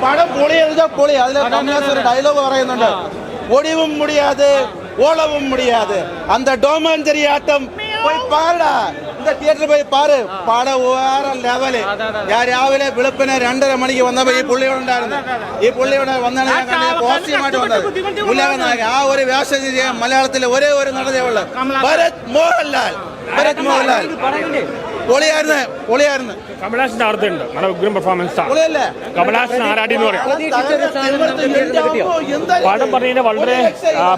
പടം പൊളി പൊളി. അതിൽ കമലഹാസൻ ഒരു ഡയലോഗ് പറയുന്നുണ്ട്, ഒടിവും മുടിയാതെ ഓളവും മുടിയാതെ அந்த டோமாஞ்சரி ஆட்டம் പോയി പാടാ. இந்த തിയേറ്ററിൽ പോയി പാറ്. പടം വേറെ ലെവല്. ഞാൻ രാവിലെ വെളുപ്പിനെ 2:30 മണിക്ക് വന്നപ്പോ ഈ പുള്ളിയോടുണ്ടായിരുന്നു. ഈ പുള്ളിയോട് വന്നാണ് ഞാൻ പോസിറ്റീവായിട്ട് വന്നത്. ഉലകനായകൻ ആ ഒരു വേഷം ചെയ്യാൻ മലയാളത്തിലെ ഒരേ ഒരു നടനേ ഉള്ളു, ഭരത് മോഹൻലാൽ. ഭരത് മോഹൻലാൽ പൊളിയായിരുന്നു. കമലഹാസന്റെ അർത്ഥമുണ്ട്, നല്ല ഉഗ്രം പെർഫോമൻസ് ആണ്. കമലഹാസൻ ആരാടി എന്ന് പറയാം. പടം പറഞ്ഞാൽ വളരെ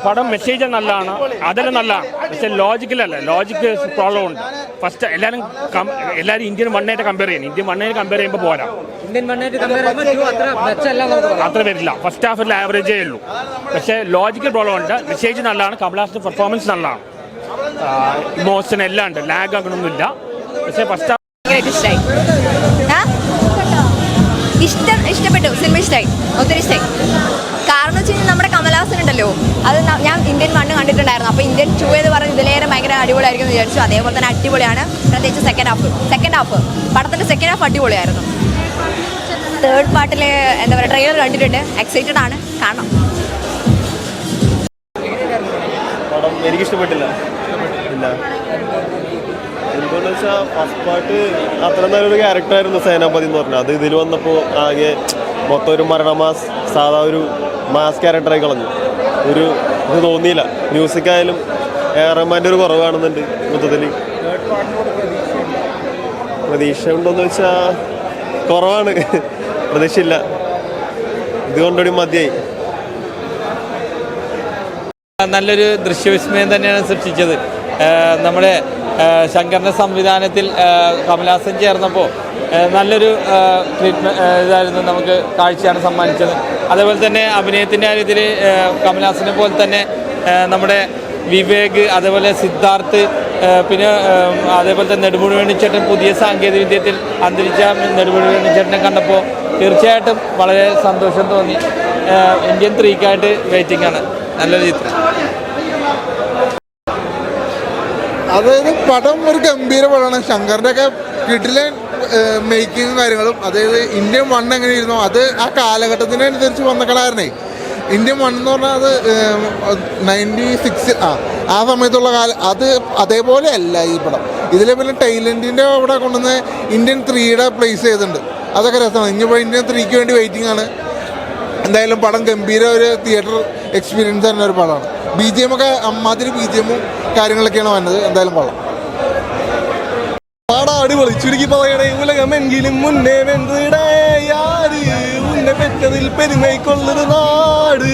പടം മെസ്സേജ് നല്ലതാണ്, അതെല്ലാം നല്ലതാണ്. പക്ഷെ ലോജിക്കലല്ല, ലോജിക്ക് പ്രോബ്ലം ഉണ്ട്. ഫസ്റ്റ് എല്ലാവരും ഇന്ത്യൻ വണ്ണായിട്ട് കമ്പയർ ചെയ്യണം. ഇന്ത്യൻ വണ്ണായിട്ട് കമ്പയർ ചെയ്യുമ്പോൾ പോരാ, അത്ര വരില്ല. ഫസ്റ്റ് ഹാഫിൽ ആവറേജേ ഉള്ളൂ. പക്ഷെ ലോജിക്കൽ പ്രോബ്ലം ഉണ്ട്. മെസ്സേജ് നല്ലതാണ്, കമലഹാസന്റെ പെർഫോമൻസ് നല്ലതാണ്, ഇമോഷൻ എല്ലാം ഉണ്ട്, ലാഗ് അങ്ങനൊന്നുമില്ല. പക്ഷെ ഫസ്റ്റ് ഇഷ്ടപ്പെട്ടു. സിനിമ ഇഷ്ടമായി, ഒത്തിരി ഇഷ്ടമായി. കാരണം എന്ന് വെച്ച് കഴിഞ്ഞാൽ നമ്മുടെ കമലഹാസൻ ഉണ്ടല്ലോ, അത് ഞാൻ ഇന്ത്യൻ 1 കണ്ടിട്ടുണ്ടായിരുന്നു. അപ്പോൾ ഇന്ത്യൻ 2 എന്ന് പറഞ്ഞ് ഇതിലേറെ ഭയങ്കര അടിപൊളിയായിരിക്കും എന്ന് വിചാരിച്ചു. അതേപോലെ തന്നെ അടിപൊളിയാണ്, പ്രത്യേകിച്ച് സെക്കൻഡ് ഹാഫ് പടത്തിൻ്റെ സെക്കൻഡ് ഹാഫ് അടിപൊളിയായിരുന്നു. തേർഡ് പാർട്ടിൽ എന്താ പറയുക, ട്രെയിലർ കണ്ടിട്ടുണ്ട്, എക്സൈറ്റഡ് ആണ്, കാണണം. പടം എനിക്കിഷ്ടപ്പെട്ടില്ല. എന്തുകൊണ്ടെന്ന് വെച്ചാൽ ഫസ്റ്റ് പാർട്ട് അത്ര നല്ലൊരു ക്യാരക്ടറായിരുന്നു സേനാപതി എന്ന് പറഞ്ഞാൽ. അത് ഇതിൽ വന്നപ്പോൾ ആകെ മൊത്തം ഒരു മരണമാസ്, സാധാ ഒരു മാസ് ക്യാരക്ടറായി കളഞ്ഞു. ഇത് തോന്നിയില്ല. മ്യൂസിക് ആയാലും റഹ്മാൻ്റെ ഒരു കുറവ് കാണുന്നുണ്ട്. മൊത്തത്തിൽ പ്രതീക്ഷ ഉണ്ടോയെന്ന് വെച്ചാൽ കുറവാണ്, പ്രതീക്ഷയില്ല. ഇതുകൊണ്ടൊരു മതിയായി. നല്ലൊരു ദൃശ്യവിസ്മയം തന്നെയാണ് സൃഷ്ടിച്ചത്. നമ്മുടെ ശങ്കറിൻ്റെ സംവിധാനത്തിൽ കമലഹാസൻ ചേർന്നപ്പോൾ നല്ലൊരു ഇതായിരുന്നു, നമുക്ക് കാഴ്ചയാണ് സമ്മാനിച്ചത്. അതേപോലെ തന്നെ അഭിനയത്തിൻ്റെ കാര്യത്തിൽ കമലഹാസനെ പോലെ തന്നെ നമ്മുടെ വിവേക്, അതേപോലെ സിദ്ധാർത്ഥ്, പിന്നെ അതേപോലെ തന്നെ നെടുമുടി വേണുചേട്ടൻ പുതിയ സാങ്കേതിക വിദ്യത്തിൽ അന്തരിച്ച നെടുമുടി വേണുചേട്ടനെ കണ്ടപ്പോൾ തീർച്ചയായിട്ടും വളരെ സന്തോഷം തോന്നി. ഇന്ത്യൻ 3-ക്കായിട്ട് വെയിറ്റിംഗ് ആണ്. നല്ലൊരു ചിത്രം. അതായത് പടം ഒരു ഗംഭീര പടമാണ്. ശങ്കറിൻ്റെ ഒക്കെ കിടിലൻ മേക്കിങ്ങും കാര്യങ്ങളും. അതായത് ഇന്ത്യൻ 1 എങ്ങനെയായിരുന്നു, അത് ആ കാലഘട്ടത്തിനനുസരിച്ച് വന്ന കലാകാരനെ. ഇന്ത്യൻ 1 എന്ന് പറഞ്ഞാൽ അത് 96 ആ സമയത്തുള്ള അത് അതേപോലെ അല്ല ഈ പടം. ഇതിലെ പിന്നെ ടൈലൻഡിൻ്റെ അവിടെ കൊണ്ടുവന്ന് ഇന്ത്യൻ 3യുടെ പ്ലേസ് ചെയ്തിട്ടുണ്ട്. അതൊക്കെ രസമാണ്. ഇനിയിപ്പോൾ ഇന്ത്യൻ 3ക്ക് വേണ്ടി വെയിറ്റിംഗ് ആണ്. എന്തായാലും പടം ഗംഭീര ഒരു തിയേറ്റർ എക്സ്പീരിയൻസ് തന്നെ ഒരു പടമാണ്. BGM ഒക്കെ അമ്മാതിരി BGM കാര്യങ്ങളൊക്കെയാണ് വന്നത്. എന്തായാലും കൊള്ളാം. പാടാ അടിപൊളി. ചുരുക്കി പറയണേ, ഉലകമെങ്കിലും മുന്നേ ഉന്നെ പെറ്റതിൽ പെരുമൈക്കൊള്ളൊരു നാട്,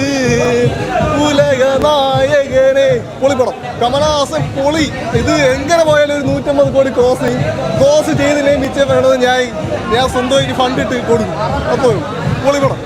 ഉലക നായകനെ. പൊളിപ്പടം. കമലഹാസൻ പൊളി. ഇത് എങ്ങനെ പോയാലും ഒരു 150 കോടി ക്രോസ് ചെയ്തില്ലേ മിച്ചം വേണമെന്ന് ഞാൻ സ്വന്തമായിട്ട് ഫണ്ടിട്ട് കൊടുക്കും. അപ്പോൾ പൊളിപ്പടം.